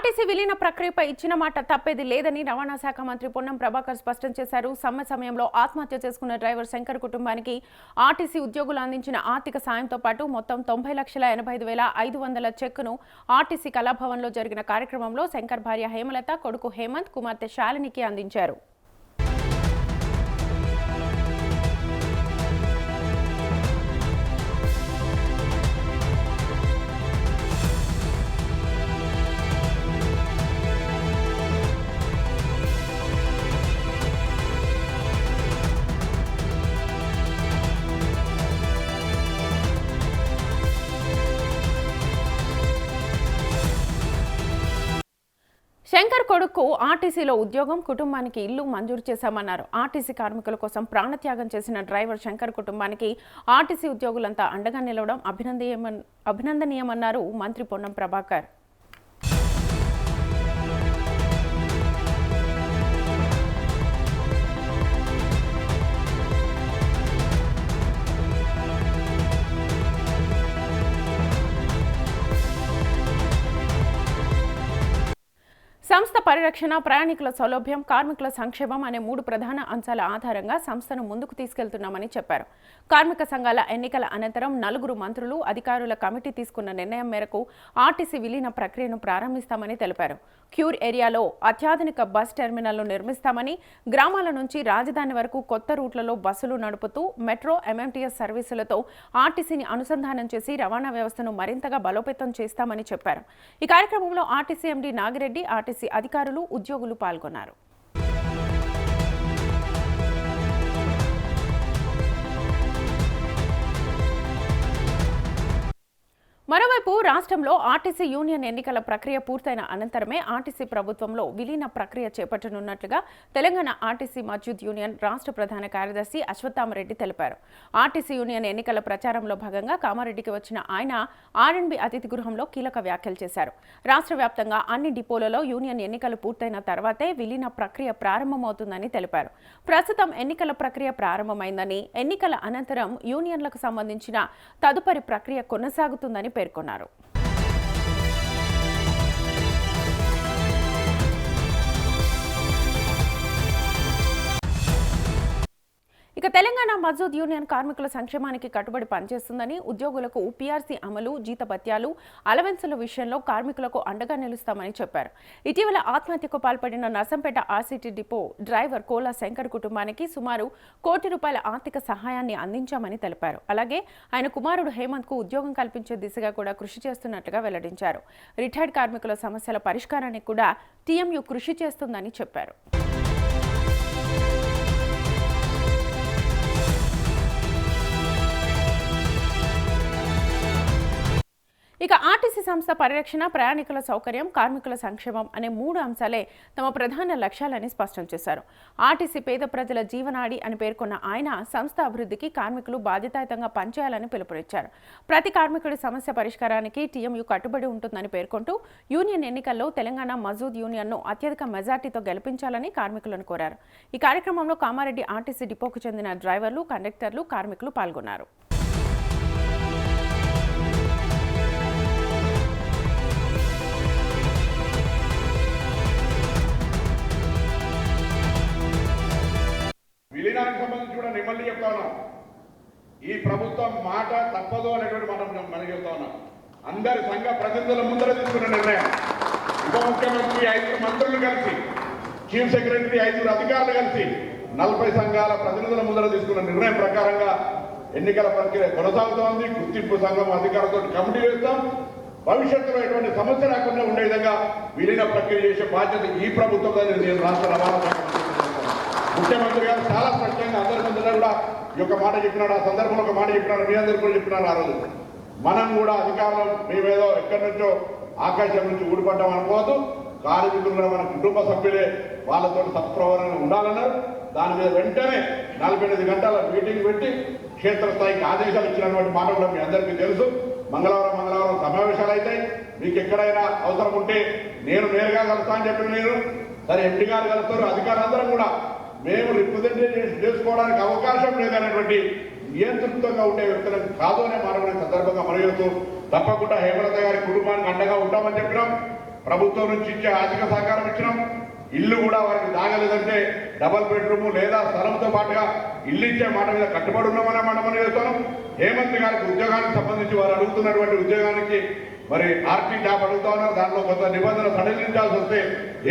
RTC విలీన ప్రక్రియపై ఇచ్చిన మాట తప్పేది లేదని రవాణా శాఖ మంత్రి పొన్నం ప్రభాకర్ స్పష్టం చేశారు. సమ్మె సమయంలో ఆత్మహత్య చేసుకున్న డ్రైవర్ శంకర్ కుటుంబానికి ఆర్టీసీ ఉద్యోగులు అందించిన ఆర్థిక సాయంతో పాటు మొత్తం 90,85,500 చెక్కును ఆర్టీసీ కళాభవన్లో జరిగిన కార్యక్రమంలో శంకర్ భార్య హేమలత, కొడుకు హేమంత్, కుమార్తె శాలినికి అందించారు. శంకర్ కొడుకు ఆర్టీసీలో ఉద్యోగం, కుటుంబానికి ఇల్లు మంజూరు చేశామన్నారు. ఆర్టీసీ కార్మికుల కోసం ప్రాణత్యాగం చేసిన డ్రైవర్ శంకర్ కుటుంబానికి ఆర్టీసీ ఉద్యోగులంతా అండగా నిలవడం అభినందనీయమన్నారు మంత్రి పొన్నం ప్రభాకర్. సంస్థ పరిరక్షణ, ప్రయాణికుల సౌలభ్యం, కార్మికుల సంక్షేమం అనే 3 ప్రధాన అంశాల ఆధారంగా సంస్థను ముందుకు తీసుకెళ్తున్నామని చెప్పారు. కార్మిక సంఘాల ఎన్నికల అనంతరం 4 మంత్రులు, అధికారుల కమిటీ తీసుకున్న నిర్ణయం మేరకు ఆర్టీసీ విలీన ప్రక్రియను ప్రారంభిస్తామని తెలిపారు. క్యూర్ ఏరియాలో అత్యాధునిక బస్ టెర్మినల్ను నిర్మిస్తామని, గ్రామాల నుంచి రాజధాని వరకు కొత్త రూట్లలో బస్సులు నడుపుతూ మెట్రో, ఎంఎంటీఎస్ సర్వీసులతో ఆర్టీసీని అనుసంధానం చేసి రవాణా వ్యవస్థను మరింతగా బలోపేతం చేస్తామని చెప్పారు. ఈ కార్యక్రమంలో ఆర్టీసీ ఎండీ నాగిరెడ్డి, ఆర్టీసీ అధికారులు, ఉద్యోగులు పాల్గొన్నారు. మరోవైపు రాష్ట్రంలో ఆర్టీసీ యూనియన్ ఎన్నికల ప్రక్రియ పూర్తయిన అనంతరమే ఆర్టీసీ ప్రభుత్వంలో విలీన ప్రక్రియ చేపట్టనున్నట్లుగా తెలంగాణ ఆర్టీసీ మజ్దూర్ యూనియన్ రాష్ట్ర ప్రధాన కార్యదర్శి అశ్వత్థామరెడ్డి తెలిపారు. ఆర్టీసీ యూనియన్ ఎన్నికల ప్రచారంలో భాగంగా కామారెడ్డికి వచ్చిన ఆయన ఆర్ఎండ్బి అతిథి గృహంలో కీలక వ్యాఖ్యలు చేశారు. రాష్ట్ర వ్యాప్తంగా అన్ని డిపోలలో యూనియన్ ఎన్నికలు పూర్తయిన తర్వాతే విలీన ప్రక్రియ ప్రారంభమవుతుందని తెలిపారు. ప్రస్తుతం ఎన్నికల ప్రక్రియ ప్రారంభమైందని, ఎన్నికల అనంతరం యూనియన్లకు సంబంధించిన తదుపరి ప్రక్రియ కొనసాగుతుందని పేర్కొన్నారు. ఇక తెలంగాణ మజ్దూర్ యూనియన్ కార్మికుల సంక్షేమానికి కట్టుబడి పనిచేస్తుందని, ఉద్యోగులకు పీఆర్సీ అమలు, జీతభత్యాలు, అలవెన్సుల విషయంలో కార్మికులకు అండగా నిలుస్తామని చెప్పారు. ఇటీవల ఆత్మహత్యకు పాల్పడిన నర్సంపేట ఆర్సీటీ డిపో డ్రైవర్ కోలా శంకర్ కుటుంబానికి సుమారు ₹1 కోటి ఆర్థిక సహాయాన్ని అందించామని తెలిపారు. అలాగే ఆయన కుమారుడు హేమంత్కు ఉద్యోగం కల్పించే దిశగా కూడా కృషి చేస్తున్నట్టుగా వెల్లడించారు. రిటైర్డ్ కార్మికుల సమస్యల పరిష్కారానికి కూడా టీఎంయూ కృషి చేస్తుందని చెప్పారు. ఇక ఆర్టీసీ సంస్థ పరిరక్షణ, ప్రయాణికుల సౌకర్యం, కార్మికుల సంక్షేమం అనే 3 అంశాలే తమ ప్రధాన లక్ష్యాలని స్పష్టం చేశారు. ఆర్టీసీ పేద ప్రజల జీవనాడి అని పేర్కొన్న ఆయన సంస్థ అభివృద్ధికి కార్మికులు బాధ్యతాయుతంగా పనిచేయాలని పిలుపునిచ్చారు. ప్రతి కార్మికుడి సమస్య పరిష్కారానికి టీఎంయూ కట్టుబడి ఉంటుందని పేర్కొంటూ యూనియన్ ఎన్నికల్లో తెలంగాణ మజ్దూర్ యూనియన్ను అత్యధిక మెజార్టీతో గెలిపించాలని కార్మికులను కోరారు. ఈ కార్యక్రమంలో కామారెడ్డి ఆర్టీసీ డిపోకు చెందిన డ్రైవర్లు, కండక్టర్లు, కార్మికులు పాల్గొన్నారు. విలీనానికి సంబంధించి కూడా మిమ్మల్ని చెప్తా ఉన్నాం. ఈ ప్రభుత్వం మాట తప్పదు అనేటువంటి మాట మనం చెప్తా ఉన్నాం. అందరి సంఘ ప్రతినిధుల ముందర తీసుకున్న నిర్ణయం, ఉప ముఖ్యమంత్రి 5 మంత్రులు కలిసి, చీఫ్ సెక్రటరీ 5 అధికారులు కలిసి 40 సంఘాల ప్రతినిధుల ముందర తీసుకున్న నిర్ణయం ప్రకారంగా ఎన్నికల ప్రక్రియ కొనసాగుతోంది. గుర్తింపు సంఘం అధికారులతో కమిటీ వేస్తాం. భవిష్యత్తులో ఎటువంటి సమస్య రాకుండా ఉండే విధంగా విలీన ప్రక్రియ చేసే బాధ్యత ఈ ప్రభుత్వం నేను రాష్ట్ర రవాణా శాఖ ముఖ్యమంత్రి గారు చాలా స్పష్టంగా అందరి ముందు కూడా ఈ యొక్క మాట చెప్పినాడు. ఆ సందర్భంలో ఒక మాట చెప్పినాడు, మీ అందరు కూడా చెప్పినారు. ఆ రోజు మనం కూడా అధికారులు మేమేదో ఎక్కడి నుంచో ఆకాశం నుంచి ఊడిపడ్డాం అనుకోవద్దు. కార్మికులు కూడా మన కుటుంబ సభ్యులే, వాళ్ళతో సత్ప్రవర్తన ఉండాలన్నారు. దాని మీద వెంటనే 48 గంటల మీటింగ్ పెట్టి క్షేత్రస్థాయికి ఆదేశాలు ఇచ్చినటువంటి మాట కూడా మీ అందరికీ తెలుసు. మంగళవారం సమావేశాలు అయితే మీకు ఎక్కడైనా అవసరం ఉంటే నేను నేరుగా కలుస్తా అని చెప్పిన నేను సరే ఎంపీ గారు కలుస్తారు. అధికారులందరం కూడా మేము రిప్రజెంటేషన్ చేసుకోవడానికి అవకాశం లేదనేటువంటి నియంత్రితంగా ఉండే వ్యక్తులకు కాదు అనే మాట సందర్భంగా మనయోస్తూ తప్పకుండా హేమలత గారి కుటుంబానికి అండగా ఉంటామని చెప్పినాం. ప్రభుత్వం నుంచి ఇచ్చే ఆర్థిక సహకారం ఇచ్చినాం. ఇల్లు కూడా వారికి దాగలేదంటే డబల్ బెడ్రూమ్ లేదా స్థలంతో పాటుగా ఇల్లు ఇచ్చే మాట మీద కట్టుబడి ఉన్నామని మనం చేస్తాను. హేమంత్ గారికి ఉద్యోగానికి సంబంధించి వారు అడుగుతున్నటువంటి ఉద్యోగానికి మరి ఆర్టీ జాబ్ అడుగుతా ఉన్నారు. దాంట్లో కొంత నిబంధన సడలించాల్సి వస్తే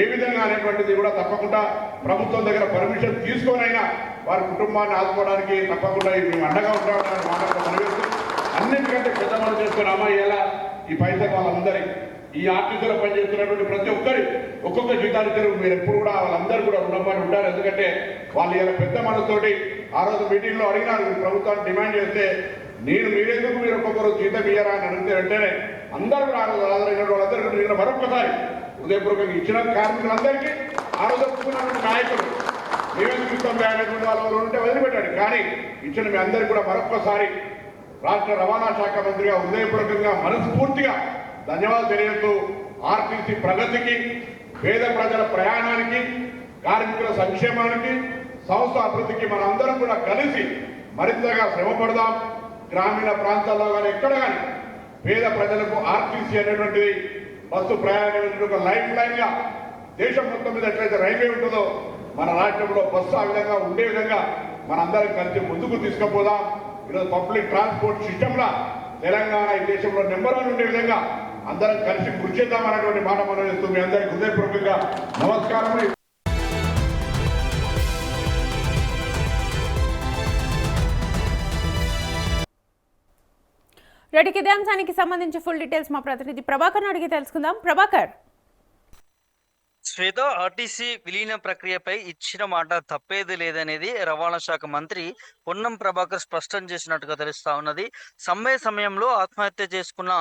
ఏ విధంగా అనేటువంటిది కూడా తప్పకుండా ప్రభుత్వం దగ్గర పర్మిషన్ తీసుకొనైనా వారి కుటుంబాన్ని ఆదుకోవడానికి తప్పకుండా మేము అండగా ఉంటామని మాటలు మనవేస్తూ అన్నింటికంటే పెద్ద మనం చేసుకున్నామా ఇలా ఈ పైసలు వాళ్ళందరి ఈ ఆర్టీసీలో పనిచేస్తున్నటువంటి ప్రతి ఒక్కరి ఒక్కొక్క జీతాలు మీరు ఎప్పుడు కూడా వాళ్ళందరూ కూడా రుణపడి ఉంటారు. ఎందుకంటే వాళ్ళు ఇలా పెద్ద మనతోటి ఆ రోజు మీటింగ్లో అడిగినారు, ప్రభుత్వాన్ని డిమాండ్ చేస్తే నేను మీరెందుకు మీరు ఒక్కొక్కరు జీతం ఇయ్యరా అని అడిగితే వెంటనే అందరూ కూడా ఆ రోజు హాజరైన వాళ్ళందరూ కూడా మరొకసారి హృదయపూర్వకంగా ఇచ్చిన కార్మికులందరికీ ఆ రోజు ఒప్పుకున్నటువంటి నాయకులు మేమెందుకు ఇస్తాం అనేటువంటి వాళ్ళు ఉంటే వదిలిపెట్టాడు. కానీ ఇచ్చిన మీ అందరికీ కూడా మరొక్కసారి రాష్ట్ర రవాణా శాఖ మంత్రిగా హృదయపూర్వకంగా మనస్ఫూర్తిగా ధన్యవాదాలు తెలియజేస్తూ ఆర్టీసీ ప్రగతికి, పేద ప్రజల ప్రయాణానికి, కార్మికుల సంక్షేమానికి, సంస్థ అభివృద్ధికి మనందరం కూడా కలిసి మరింతగా శ్రమపడదాం. గ్రామీణ ప్రాంతాల్లో కానీ ఎక్కడ కానీ పేద ప్రజలకు ఆర్టీసీ అనేటువంటిది బస్సు ప్రయాణం ఒక లైఫ్ లైన్ గా దేశం మొత్తం మీద ఎట్లయితే రైల్వే ఉంటుందో మన రాష్ట్రంలో బస్సు ఆ విధంగా ఉండే విధంగా మనందరం కలిసి ముందుకు తీసుకుపోదాం. ఈరోజు పబ్లిక్ ట్రాన్స్పోర్ట్ సిస్టమ్లా తెలంగాణ ఈ దేశంలో నెంబర్ 1 ఉండే విధంగా అందరం కలిసి కృషి చేద్దామనేటువంటి మాట మనం చేస్తూ మీ అందరికీ హృదయపూర్వకంగా నమస్కారం. రెడ్డికి ఇదే అంశానికి సంబంధించి ఫుల్ డీటెయిల్స్ మా ప్రతినిధి ప్రభాకర్ అడిగి తెలుసుకుందాం. ప్రభాకర్. శ్వేత, ఆర్టీసీ విలీన ప్రక్రియపై ఇచ్చిన మాట తప్పేది లేదనేది రవాణా శాఖ మంత్రి పొన్నం ప్రభాకర్ స్పష్టం చేసినట్టుగా తెలుస్తా ఉన్నది. సమ్మె సమయంలో ఆత్మహత్య చేసుకున్న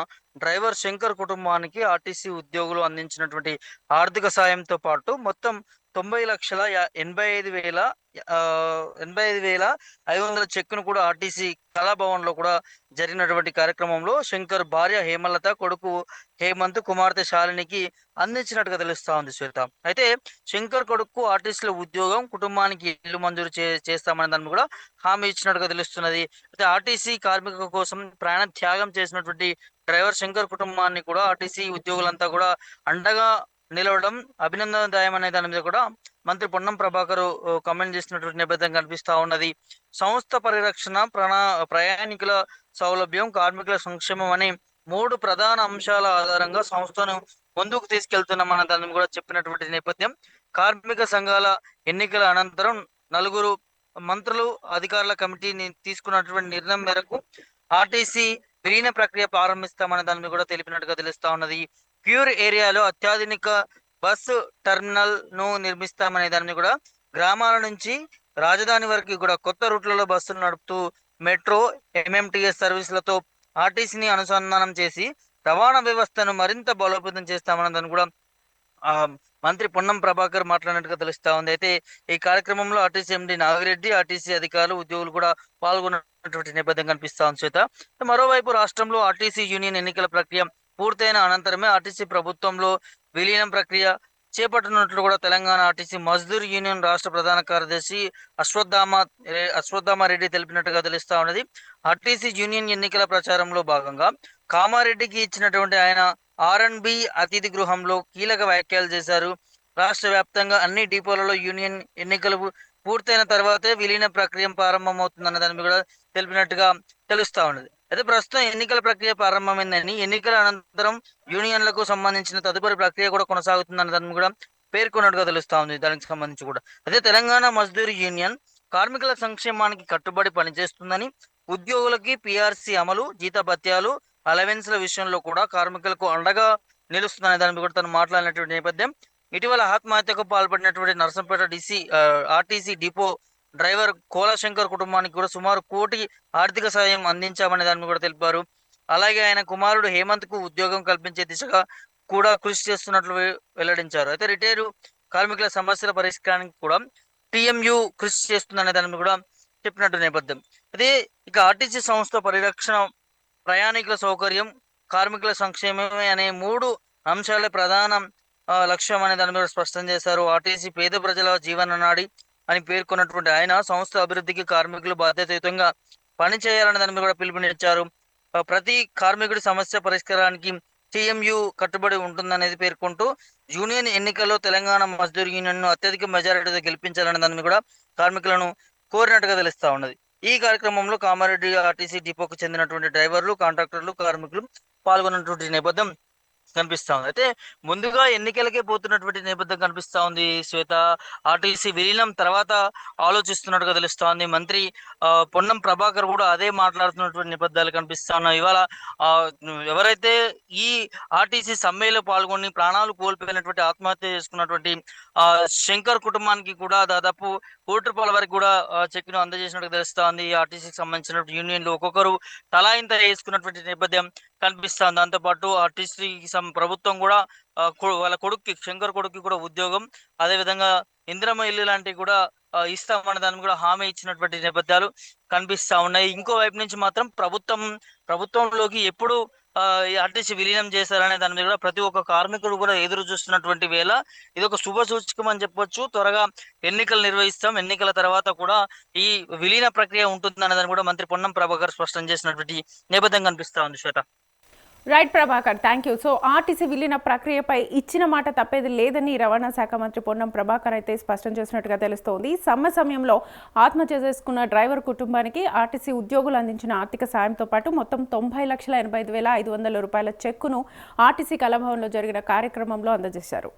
డ్రైవర్ శంకర్ కుటుంబానికి ఆర్టీసీ ఉద్యోగులు అందించినటువంటి ఆర్థిక సాయంతో పాటు మొత్తం 90,85,500 చెక్కును కూడా ఆర్టీసీ కళాభవన్ లో కూడా జరిగినటువంటి కార్యక్రమంలో శంకర్ భార్య హేమలత, కొడుకు హేమంత్, కుమార్తె శాలినికి అందించినట్టుగా తెలుస్తా ఉంది శ్వేత. అయితే శంకర్ కొడుకు ఆర్టీసీలో ఉద్యోగం, కుటుంబానికి ఇల్లు మంజూరు చేస్తామనే దాన్ని కూడా హామీ ఇచ్చినట్టుగా తెలుస్తున్నది. అయితే ఆర్టీసీ కార్మికుల కోసం ప్రాణ త్యాగం చేసినటువంటి డ్రైవర్ శంకర్ కుటుంబాన్ని కూడా ఆర్టీసీ ఉద్యోగులంతా కూడా అండగా నిలవడం అభినందనదాయం అనే దాని మీద కూడా మంత్రి పొన్నం ప్రభాకర్ కామెంట్ చేసినటువంటి నేపథ్యం కనిపిస్తా ఉన్నది. సంస్థ పరిరక్షణ, ప్రయాణికుల సౌలభ్యం, కార్మికుల సంక్షేమం అనే 3 ప్రధాన అంశాల ఆధారంగా సంస్థను ముందుకు తీసుకెళ్తున్నామన్న దాన్ని కూడా చెప్పినటువంటి నేపథ్యం. కార్మిక సంఘాల ఎన్నికల అనంతరం 4 మంత్రులు, అధికారుల కమిటీని తీసుకున్నటువంటి నిర్ణయం మేరకు ఆర్టీసీ విలీన ప్రక్రియ ప్రారంభిస్తామనే దాన్ని కూడా తెలిపినట్టుగా తెలుస్తా ఉన్నది. ప్యూర్ ఏరియాలో అత్యాధునిక బస్సు టెర్మినల్ ను నిర్మిస్తామనే దాన్ని కూడా గ్రామాల నుంచి రాజధాని వరకు కూడా కొత్త రూట్లలో బస్సులు నడుపుతూ మెట్రో, ఎంఎంటీఎస్ సర్వీసులతో ఆర్టీసీని అనుసంధానం చేసి రవాణా వ్యవస్థను మరింత బలోపేతం చేస్తామన్న దాన్ని కూడా మంత్రి పొన్నం ప్రభాకర్ మాట్లాడినట్టుగా తెలుస్తా ఉంది. అయితే ఈ కార్యక్రమంలో ఆర్టీసీ ఎండీ నాగిరెడ్డి, ఆర్టీసీ అధికారులు, ఉద్యోగులు కూడా పాల్గొన్నటువంటి నేపథ్యం కనిపిస్తా ఉంది శ్వేత. మరోవైపు రాష్ట్రంలో ఆర్టీసీ యూనియన్ ఎన్నికల ప్రక్రియ పూర్తయిన అనంతరమే ఆర్టీసీ ప్రభుత్వంలో విలీనం ప్రక్రియ చేపట్టనున్నట్లు కూడా తెలంగాణ ఆర్టీసీ మజ్దూర్ యూనియన్ రాష్ట్ర ప్రధాన కార్యదర్శి అశ్వత్థామ రెడ్డి తెలిపినట్టుగా తెలుస్తా ఉన్నది. ఆర్టీసీ యూనియన్ ఎన్నికల ప్రచారంలో భాగంగా కామారెడ్డికి ఇచ్చినటువంటి ఆయన R&B అతిథి గృహంలో కీలక వ్యాఖ్యలు చేశారు. రాష్ట్ర వ్యాప్తంగా అన్ని డిపోలలో యూనియన్ ఎన్నికలు పూర్తయిన తర్వాతే విలీన ప్రక్రియ ప్రారంభమవుతుందన్న దాన్ని కూడా తెలిపినట్టుగా తెలుస్తా ఉన్నది. అయితే ప్రస్తుతం ఎన్నికల ప్రక్రియ ప్రారంభమైందని, ఎన్నికల అనంతరం యూనియన్లకు సంబంధించిన తదుపరి ప్రక్రియ కూడా కొనసాగుతుందన్న దాన్ని కూడా పేర్కొన్నట్టుగా తెలుస్తా ఉంది. దానికి సంబంధించి కూడా అదే తెలంగాణ మజ్దూర్ యూనియన్ కార్మికుల సంక్షేమానికి కట్టుబడి పనిచేస్తుందని, ఉద్యోగులకి PRC అమలు, జీతభత్యాలు, అలవెన్స్ల విషయంలో కూడా కార్మికులకు అండగా నిలుస్తుందనే దాని కూడా తను మాట్లాడినటువంటి నేపథ్యం. ఇటీవల ఆత్మహత్యకు పాల్పడినటువంటి నర్సంపేట ఆర్టీసీ డిపో డ్రైవర్ కోలాశంకర్ కుటుంబానికి కూడా సుమారు 1 కోటి ఆర్థిక సాయం అందించామనే దాన్ని కూడా తెలిపారు. అలాగే ఆయన కుమారుడు హేమంత్ కు ఉద్యోగం కల్పించే దిశగా కూడా కృషి చేస్తున్నట్లు వెల్లడించారు. అయితే రిటైరు కార్మికుల సమస్యల పరిష్కారానికి కూడా TMU కృషి చేస్తుందనే దాన్ని కూడా చెప్పినట్టు నేపథ్యం. అదే ఇక ఆర్టీసీ సంస్థ పరిరక్షణ, ప్రయాణికుల సౌకర్యం, కార్మికుల సంక్షేమమే అనే 3 అంశాలే ప్రధాన లక్ష్యం అనే దాని మీద స్పష్టం చేశారు. ఆర్టీసీ పేద ప్రజల జీవన నాడి అని పేర్కొన్నటువంటి ఆయన సంస్థ అభివృద్ధికి కార్మికులు బాధ్యతాయుతంగా పనిచేయాలనే దాని మీద కూడా పిలుపునిచ్చారు. ప్రతి కార్మికుడి సమస్య పరిష్కారానికి టీఎంయు కట్టుబడి ఉంటుందనేది పేర్కొంటూ యూనియన్ ఎన్నికల్లో తెలంగాణ మజ్దూర్ యూనియన్ ను అత్యధిక మెజారిటీతో గెలిపించాలనే దాన్ని కూడా కార్మికులను కోరినట్టుగా తెలుస్తా ఉన్నది. ఈ కార్యక్రమంలో కామారెడ్డి ఆర్టీసీ డిపోకు చెందినటువంటి డ్రైవర్లు, కాంట్రాక్టర్లు, కార్మికులు పాల్గొన్నటువంటి నేపథ్యం కనిపిస్తా ఉంది. అయితే ముందుగా ఎన్నికలకే పోతున్నటువంటి నేపథ్యం కనిపిస్తా ఉంది శ్వేత. ఆర్టీసీ విలీనం తర్వాత ఆలోచిస్తున్నట్టుగా తెలుస్తా ఉంది. మంత్రి పొన్నం ప్రభాకర్ కూడా అదే మాట్లాడుతున్నటువంటి నేపథ్యాలు కనిపిస్తా ఉన్నాయి. ఇవాళ ఎవరైతే ఈ ఆర్టీసీ సమ్మెలో పాల్గొని ప్రాణాలు కోల్పోయినటువంటి ఆత్మహత్య చేసుకున్నటువంటి శంకర్ కుటుంబానికి కూడా దాదాపు ₹1 వరకు కూడా చెక్ ను అందజేసినట్టుగా తెలుస్తా ఉంది. ఆర్టీసీకి సంబంధించిన యూనియన్లు ఒక్కొక్కరు తలా ఇంత వేసుకున్నటువంటి నేపథ్యం కనిపిస్తాను. దాంతోపాటు ఆర్టీసీ ప్రభుత్వం కూడా వాళ్ళ కొడుక్కి శంకర్ కొడుక్కి కూడా ఉద్యోగం, అదేవిధంగా ఇందిరమ్మ ఇల్లు లాంటివి కూడా ఇస్తామన్న దాన్ని కూడా హామీ ఇచ్చినటువంటి నేపథ్యాలు కనిపిస్తా ఉన్నాయి. ఇంకో వైపు నుంచి మాత్రం ప్రభుత్వంలోకి ఎప్పుడు ఈ ఆర్టీసీ విలీనం చేశారనే దాని మీద కూడా ప్రతి ఒక్క కార్మికుడు కూడా ఎదురు చూస్తున్నటువంటి వేళ ఇది ఒక శుభ సూచకం అని చెప్పొచ్చు. త్వరగా ఎన్నికలు నిర్వహిస్తాం, ఎన్నికల తర్వాత కూడా ఈ విలీన ప్రక్రియ ఉంటుందనే దాన్ని కూడా మంత్రి పొన్నం ప్రభాకర్ స్పష్టం చేసినటువంటి నేపథ్యం కనిపిస్తా ఉంది Swetha. Right Prabhakar, thank you. So RTC విలీన ప్రక్రియపై ఇచ్చిన మాట తప్పేది లేదని రవాణా శాఖ మంత్రి పొన్నం ప్రభాకర్ అయితే స్పష్టం చేసినట్టుగా తెలుస్తోంది. సమ్మె సమయంలో ఆత్మహత్య చేసుకున్న డ్రైవర్ కుటుంబానికి ఆర్టీసీ ఉద్యోగులు అందించిన ఆర్థిక సాయంతో పాటు మొత్తం ₹90,85,500 చెక్కును ఆర్టీసీ కళాభవన్లో జరిగిన కార్యక్రమంలో అందజేశారు.